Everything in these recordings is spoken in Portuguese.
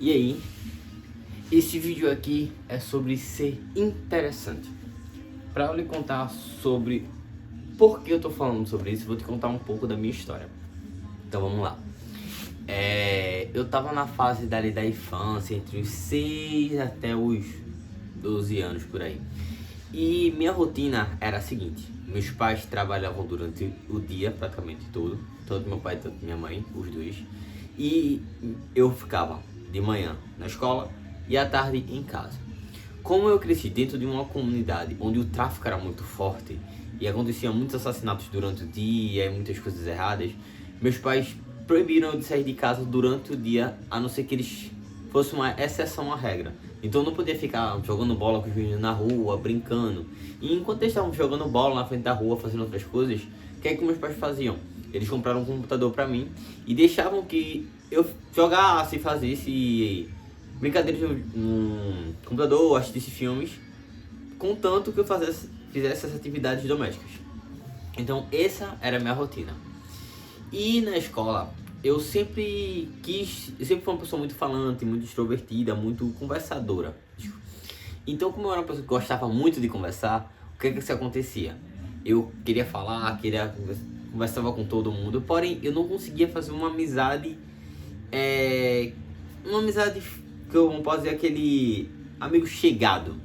E aí, esse vídeo aqui é sobre ser interessante. Para eu lhe contar sobre por que eu tô falando sobre isso, vou te contar um pouco da minha história. Então vamos lá. Eu tava na fase da infância, entre os 6 até os 12 anos por aí. E minha rotina era a seguinte: meus pais trabalhavam durante o dia praticamente todo, tanto meu pai quanto minha mãe, os dois. E eu ficava de manhã na escola e à tarde em casa. Como eu cresci dentro de uma comunidade onde o tráfico era muito forte e acontecia muitos assassinatos durante o dia e muitas coisas erradas, meus pais proibiram eu de sair de casa durante o dia, a não ser que eles fossem uma exceção à regra. Então eu não podia ficar jogando bola com os meninos na rua, brincando. E enquanto eles estavam jogando bola na frente da rua, fazendo outras coisas, o que é que meus pais faziam? Eles compraram um computador pra mim e deixavam que eu jogasse, fazesse brincadeiras no computador, assistisse filmes, contanto que eu fizesse essas atividades domésticas. Então essa era a minha rotina. E na escola, eu sempre fui uma pessoa muito falante, muito extrovertida, muito conversadora. Então, como eu era uma pessoa que gostava muito de conversar, o que isso acontecia? Eu queria falar, conversava com todo mundo, porém eu não conseguia fazer uma amizade que eu não posso dizer aquele amigo chegado.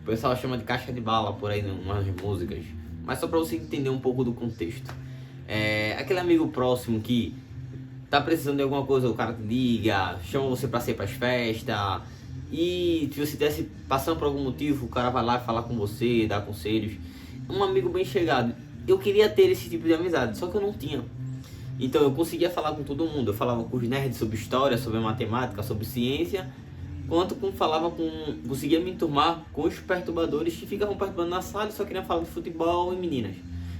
O pessoal chama de caixa de bala por aí em umas músicas, mas só pra você entender um pouco do contexto. Aquele amigo próximo que tá precisando de alguma coisa, o cara te liga, chama você pra sair pras festas, e se você estivesse passando por algum motivo, o cara vai lá falar com você, dar conselhos. Um amigo bem chegado. Eu queria ter esse tipo de amizade, só que eu não tinha. Então eu conseguia falar com todo mundo. Eu falava com os nerds sobre história, sobre matemática, sobre ciência, conseguia me enturmar com os perturbadores que ficavam perturbando na sala e só queriam falar de futebol e meninas.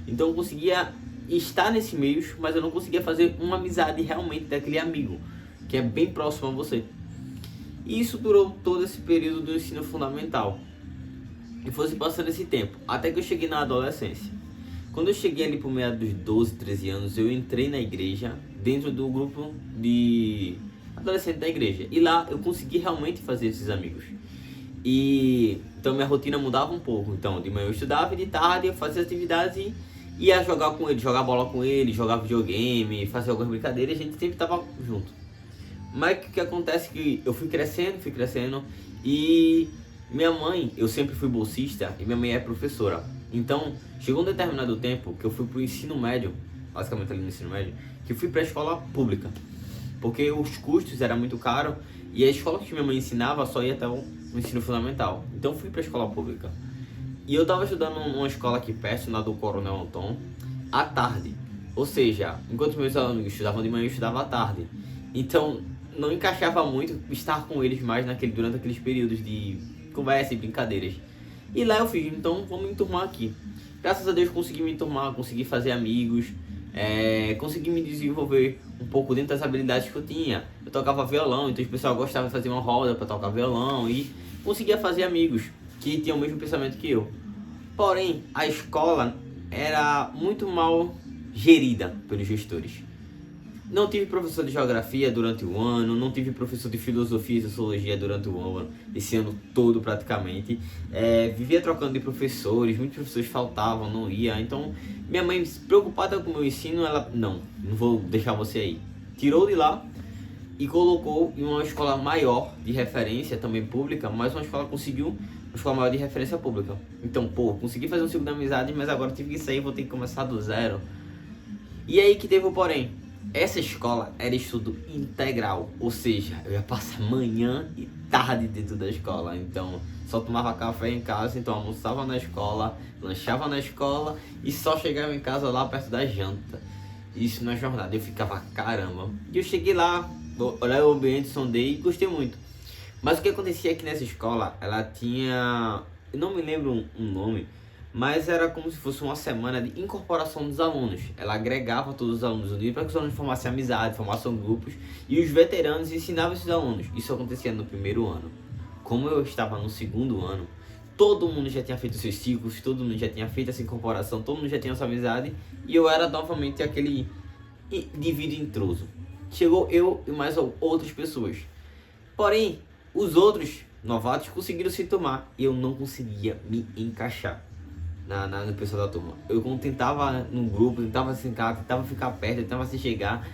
Então eu conseguia estar nesse meio, mas eu não conseguia fazer uma amizade realmente daquele amigo que é bem próximo a você. E isso durou todo esse período do ensino fundamental. E foi se passando esse tempo, até que eu cheguei na adolescência. Quando eu cheguei ali por meio dos 12, 13 anos, eu entrei na igreja, dentro do grupo de adolescentes da igreja. E lá eu consegui realmente fazer esses amigos. E então minha rotina mudava um pouco. Então de manhã eu estudava e de tarde eu fazia atividades e ia jogar com eles, jogar bola com eles, jogar videogame, fazer algumas brincadeiras, a gente sempre tava junto. Mas o que acontece é que eu fui crescendo e minha mãe, eu sempre fui bolsista e minha mãe é professora. Então, chegou um determinado tempo que eu fui pro ensino médio, basicamente ali no ensino médio, que eu fui pra escola pública. Porque os custos eram muito caros e a escola que minha mãe ensinava só ia até o ensino fundamental. Então, eu fui pra escola pública. E eu tava estudando numa escola aqui perto, na do Coronel Anton, à tarde. Ou seja, enquanto meus alunos estudavam de manhã, eu estudava à tarde. Então, não encaixava muito estar com eles mais durante aqueles períodos de conversa e brincadeiras. E lá eu fiz, então vamos me enturmar aqui. Graças a Deus consegui me enturmar, consegui fazer amigos, consegui me desenvolver um pouco dentro das habilidades que eu tinha. Eu tocava violão, então o pessoal gostava de fazer uma roda para tocar violão e conseguia fazer amigos que tinham o mesmo pensamento que eu. Porém, a escola era muito mal gerida pelos gestores. Não tive professor de geografia durante o ano, não tive professor de filosofia e sociologia durante o ano, esse ano todo praticamente. Vivia trocando de professores, muitos professores faltavam, não ia. Então, minha mãe, preocupada com o meu ensino, ela, não vou deixar você aí. Tirou de lá e colocou em uma escola maior de referência, também pública, mas uma escola maior de referência pública. Então, consegui fazer um ciclo de amizade, mas agora tive que sair, vou ter que começar do zero. E aí que teve o porém. Essa escola era estudo integral, ou seja, eu ia passar manhã e tarde dentro da escola. Então, só tomava café em casa, então almoçava na escola, lanchava na escola e só chegava em casa lá perto da janta. Isso na jornada, eu ficava, caramba. E eu cheguei lá, olhei o ambiente, sondei e gostei muito. Mas o que acontecia aqui nessa escola, ela tinha, eu não me lembro um nome, mas era como se fosse uma semana de incorporação dos alunos. Ela agregava todos os alunos unidos para que os alunos formassem amizade, formassem grupos, e os veteranos ensinavam esses alunos. Isso acontecia no primeiro ano. Como eu estava no segundo ano, todo mundo já tinha feito seus ciclos, todo mundo já tinha feito essa incorporação, todo mundo já tinha essa amizade, e eu era novamente aquele indivíduo intruso. Chegou eu e mais outras pessoas. Porém, os outros novatos conseguiram se tomar e eu não conseguia me encaixar no pessoal da turma. Eu tentava no grupo, tentava sentar, tentava ficar perto, tentava se chegar.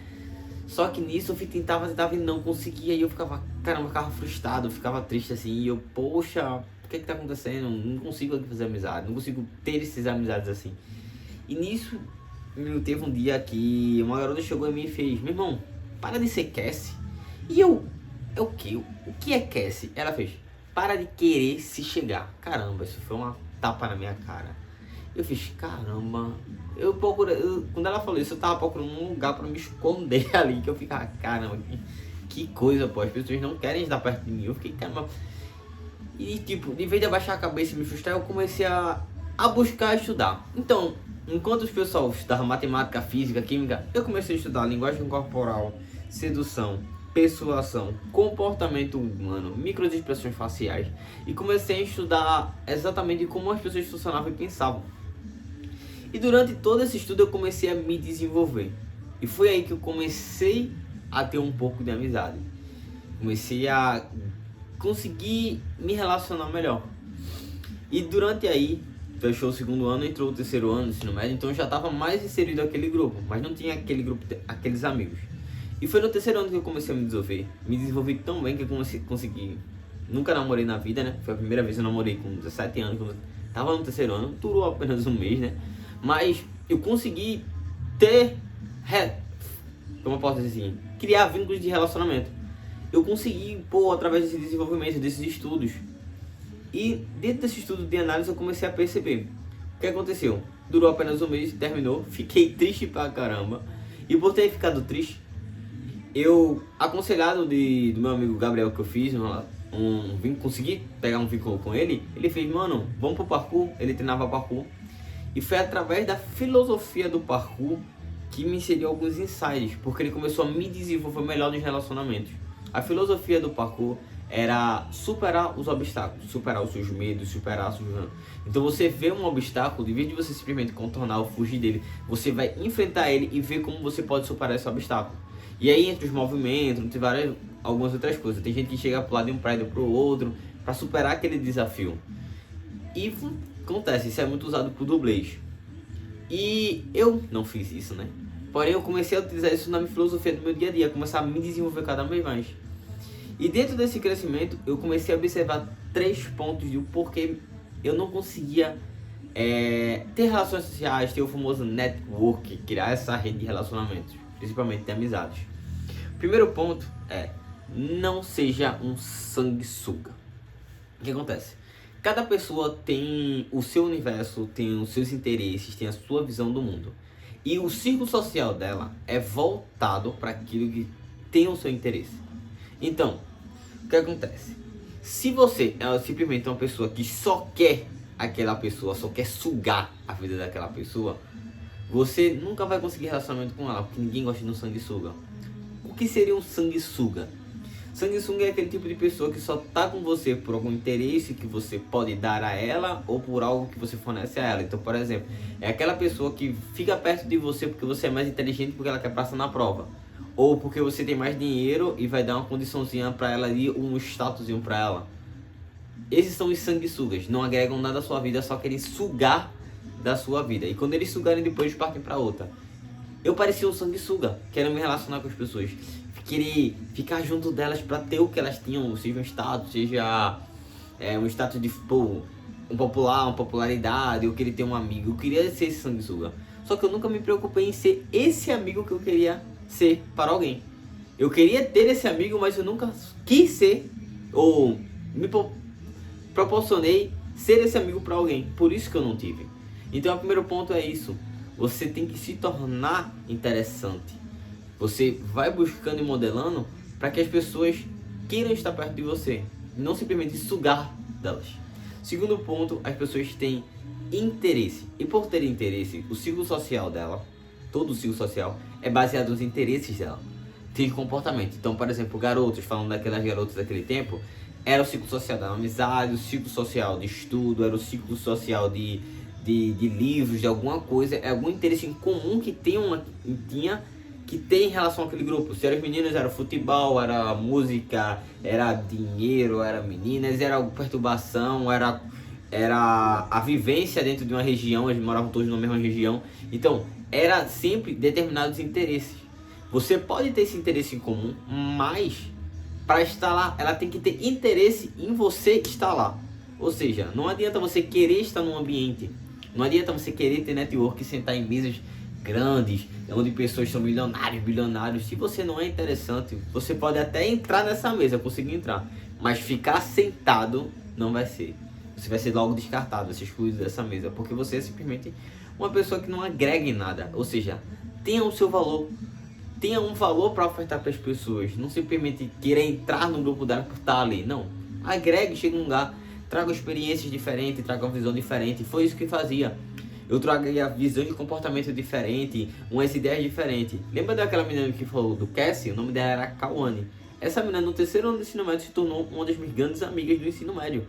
Só que nisso eu tentava e não conseguia. E eu ficava, caramba, eu ficava frustrado, eu ficava triste assim. E eu, poxa, o que tá acontecendo? Não consigo aqui fazer amizade, não consigo ter essas amizades assim. E nisso, teve um dia que uma garota chegou em mim e fez: meu irmão, para de ser Cassie. E eu, é o que? O que é Cassie? Ela fez: para de querer se chegar. Caramba, isso foi uma tapa na minha cara. Eu fiz, caramba, quando ela falou isso, eu tava procurando um lugar pra me esconder ali, que eu ficava, caramba, que coisa, pô, as pessoas não querem estar perto de mim. Eu fiquei, caramba. E tipo, de vez de abaixar a cabeça e me frustrar, eu comecei a buscar estudar. Então, enquanto os pessoal estudavam matemática, física, química, eu comecei a estudar linguagem corporal, sedução, persuasão, comportamento humano, microexpressões faciais, e comecei a estudar exatamente como as pessoas funcionavam e pensavam. E durante todo esse estudo eu comecei a me desenvolver. E foi aí que eu comecei a ter um pouco de amizade. Comecei a conseguir me relacionar melhor. E durante aí, fechou o segundo ano, entrou o terceiro ano, ensino médio, então eu já estava mais inserido naquele grupo, mas não tinha aquele grupo, aqueles amigos. E foi no terceiro ano que eu comecei a me desenvolver tão bem que eu consegui. Nunca namorei na vida, né? Foi a primeira vez que eu namorei com 17 anos, quando eu tava no terceiro ano, durou apenas um mês, né? Mas eu consegui ter, como eu posso dizer assim, criar vínculos de relacionamento. Eu consegui, através desse desenvolvimento, desses estudos. E dentro desse estudo de análise eu comecei a perceber o que aconteceu. Durou apenas um mês, terminou, fiquei triste pra caramba. E por ter ficado triste, eu, aconselhado do meu amigo Gabriel, que eu fiz, consegui pegar um vínculo com ele, ele fez, mano, vamos pro parkour. Ele treinava parkour. E foi através da filosofia do parkour que me inseriu alguns insights, porque ele começou a me desenvolver melhor nos relacionamentos. A filosofia do parkour era superar os obstáculos, superar os seus medos, superar os seus... Então você vê um obstáculo, em vez de você simplesmente contornar ou fugir dele, você vai enfrentar ele e ver como você pode superar esse obstáculo. E aí entre os movimentos, tem algumas outras coisas. Tem gente que chega pro lado de um prédio pro outro para superar aquele desafio. E acontece, isso é muito usado por dublês. E eu não fiz isso, né? Porém eu comecei a utilizar isso na minha filosofia do meu dia a dia, começar a me desenvolver cada vez mais. E dentro desse crescimento eu comecei a observar 3 pontos do porquê eu não conseguia ter relações sociais, ter o famoso network, criar essa rede de relacionamentos, principalmente de amizades. O primeiro ponto é: não seja um sanguessuga. O que acontece? Cada pessoa tem o seu universo, tem os seus interesses, tem a sua visão do mundo. E o círculo social dela é voltado para aquilo que tem o seu interesse. Então, o que acontece? Se você é simplesmente uma pessoa que só quer aquela pessoa, só quer sugar a vida daquela pessoa, você nunca vai conseguir relacionamento com ela, porque ninguém gosta de um sanguessuga. O que seria um sanguessuga? Sanguessuga é aquele tipo de pessoa que só tá com você por algum interesse que você pode dar a ela ou por algo que você fornece a ela. Então, por exemplo, é aquela pessoa que fica perto de você porque você é mais inteligente, porque ela quer passar na prova. Ou porque você tem mais dinheiro e vai dar uma condiçãozinha pra ela ali, um statusinho pra ela. Esses são os sanguessugas, não agregam nada à sua vida, só querem sugar da sua vida. E quando eles sugarem, depois eles partem pra outra. Eu parecia um sanguessuga, querendo me relacionar com as pessoas, querer ficar junto delas pra ter o que elas tinham, seja um status, seja um status de uma popularidade, eu queria ter um amigo, eu queria ser esse sanguessuga. Só que eu nunca me preocupei em ser esse amigo que eu queria ser para alguém. Eu queria ter esse amigo, mas eu nunca quis ser ou me proporcionei ser esse amigo para alguém. Por isso que eu não tive. Então o primeiro ponto é isso. Você tem que se tornar interessante. Você vai buscando e modelando para que as pessoas queiram estar perto de você, não simplesmente sugar delas. Segundo ponto, as pessoas têm interesse. E por ter interesse, o ciclo social dela, todo o ciclo social, é baseado nos interesses dela. Tem comportamento. Então, por exemplo, garotos, falando daquelas garotas daquele tempo, era o ciclo social da amizade, o ciclo social de estudo, era o ciclo social de livros, de alguma coisa, algum interesse em comum que tinha que tem em relação àquele grupo. Se eram os meninos, era futebol, era música, era dinheiro, era meninas, era perturbação, era a vivência dentro de uma região, eles moravam todos na mesma região. Então, era sempre determinados interesses. Você pode ter esse interesse em comum, mas para estar lá, ela tem que ter interesse em você estar lá. Ou seja, não adianta você querer estar num ambiente, não adianta você querer ter network e sentar em mesas grandes, onde pessoas são milionários, bilionários. Se você não é interessante, você pode até entrar nessa mesa, conseguir entrar, mas ficar sentado não vai ser. Você vai ser logo descartado, vai ser excluído dessa mesa, porque você é simplesmente uma pessoa que não agrega em nada. Ou seja, tenha o seu valor, tenha um valor para ofertar para as pessoas. Não simplesmente queira entrar no grupo dela por estar ali. Não, agregue, chegue num lugar, traga experiências diferentes, traga uma visão diferente. Foi isso que fazia. Eu traria visão de comportamento diferente, umas ideias diferentes. Lembra daquela menina que falou do Cassie? O nome dela era Kawane. Essa menina no terceiro ano do ensino médio se tornou uma das minhas grandes amigas do ensino médio.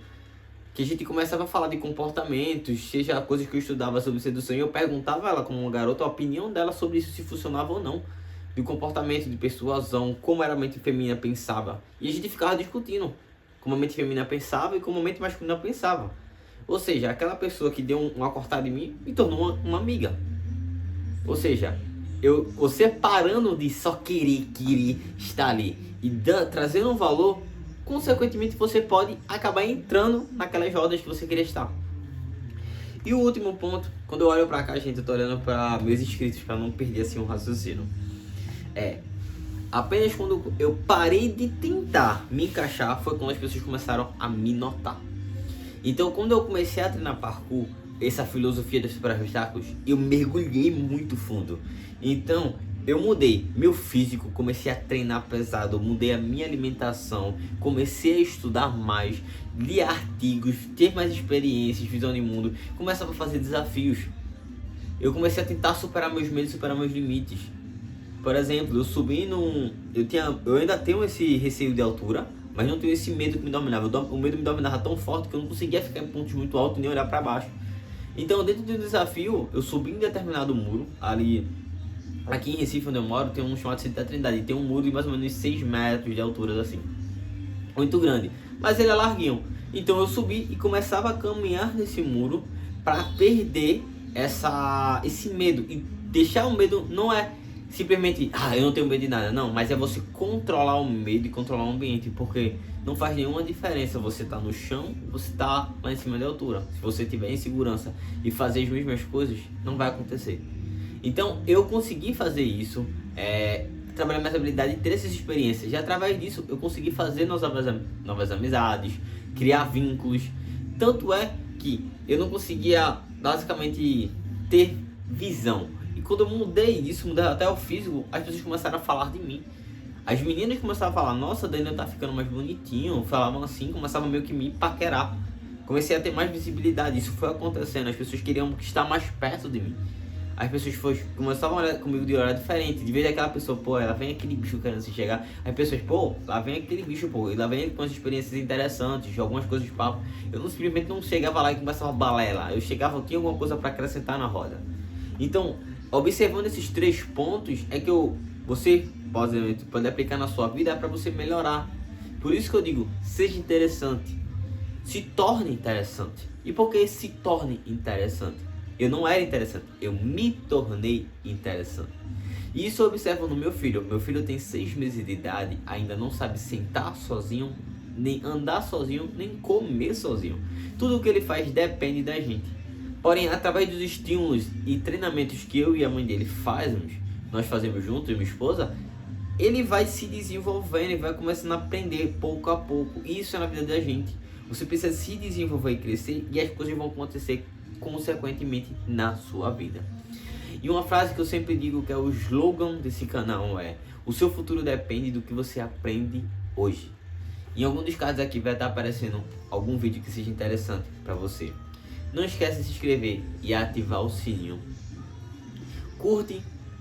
Que a gente começava a falar de comportamentos, seja coisas que eu estudava sobre sedução, e eu perguntava a ela, como uma garota, a opinião dela sobre isso, se funcionava ou não. De comportamento, de persuasão, como era a mente feminina pensava. E a gente ficava discutindo como a mente feminina pensava e como a mente masculina pensava. Ou seja, aquela pessoa que deu uma cortada em mim me tornou uma amiga. Ou seja, você parando de só querer estar ali e trazendo um valor, consequentemente você pode acabar entrando naquelas rodas que você queria estar. E o último ponto, quando eu olho pra cá, gente, eu tô olhando para meus inscritos para não perder assim um raciocínio. Apenas quando eu parei de tentar me encaixar foi quando as pessoas começaram a me notar. Então, quando eu comecei a treinar parkour, essa filosofia dos super obstáculos, eu mergulhei muito fundo. Então, eu mudei meu físico, comecei a treinar pesado, mudei a minha alimentação, comecei a estudar mais, ler artigos, ter mais experiências, visão de mundo, começava a fazer desafios. Eu comecei a tentar superar meus medos, superar meus limites. Por exemplo, eu subi num... Eu ainda tenho esse receio de altura, mas não tenho esse medo que me dominava. O medo me dominava tão forte que eu não conseguia ficar em pontos muito altos nem olhar para baixo. Então, dentro do desafio, eu subi em determinado muro. Ali, aqui em Recife, onde eu moro, tem um chamado Centro da Trindade. Tem um muro de mais ou menos 6 metros de altura, assim. Muito grande. Mas ele é larguinho. Então, eu subi e começava a caminhar nesse muro para perder esse medo. E deixar o medo não é simplesmente, eu não tenho medo de nada, não, mas é você controlar o medo e controlar o ambiente, porque não faz nenhuma diferença você tá no chão, você tá lá em cima da altura. Se você tiver insegurança e fazer as mesmas coisas, não vai acontecer. Então eu consegui fazer isso, trabalhar minha habilidade e ter essas experiências, e através disso eu consegui fazer novas amizades, criar vínculos. Tanto é que eu não conseguia basicamente ter visão. E quando eu mudei isso, mudei até o físico, as pessoas começaram a falar de mim. As meninas começaram a falar, nossa, Daniel tá ficando mais bonitinho. Falavam assim, começavam meio que me paquerar. Comecei a ter mais visibilidade, isso foi acontecendo. As pessoas queriam estar mais perto de mim. As pessoas começavam a olhar comigo de olhar diferente. De vez aquela pessoa, pô, ela vem aquele bicho querendo se chegar. As pessoas, pô, lá vem aquele bicho, pô. E lá vem com as experiências interessantes, algumas coisas de papo. Eu simplesmente não chegava lá e começava a balela. Eu chegava, eu tinha alguma coisa para acrescentar na roda. Então, observando esses 3 pontos, é que você pode aplicar na sua vida para você melhorar. Por isso que eu digo, seja interessante. Se torne interessante. E por que se torne interessante? Eu não era interessante, eu me tornei interessante. E isso eu observo no meu filho. Meu filho tem 6 meses de idade, ainda não sabe sentar sozinho, nem andar sozinho, nem comer sozinho. Tudo o que ele faz depende da gente. Porém, através dos estímulos e treinamentos que eu e a mãe dele nós fazemos juntos, minha esposa, ele vai se desenvolvendo e vai começando a aprender pouco a pouco. Isso é na vida da gente. Você precisa se desenvolver e crescer, e as coisas vão acontecer consequentemente na sua vida. E uma frase que eu sempre digo, que é o slogan desse canal, é: o seu futuro depende do que você aprende hoje. Em algum dos casos aqui vai estar aparecendo algum vídeo que seja interessante para você. Não esquece de se inscrever e ativar o sininho. Curte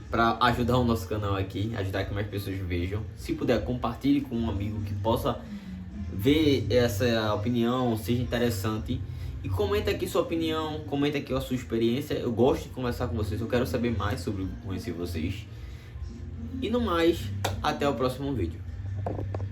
para ajudar o nosso canal aqui, ajudar que mais pessoas vejam. Se puder, compartilhe com um amigo que possa ver essa opinião, seja interessante. E comenta aqui sua opinião, comenta aqui a sua experiência. Eu gosto de conversar com vocês, eu quero saber mais sobre conhecer vocês. E no mais, até o próximo vídeo.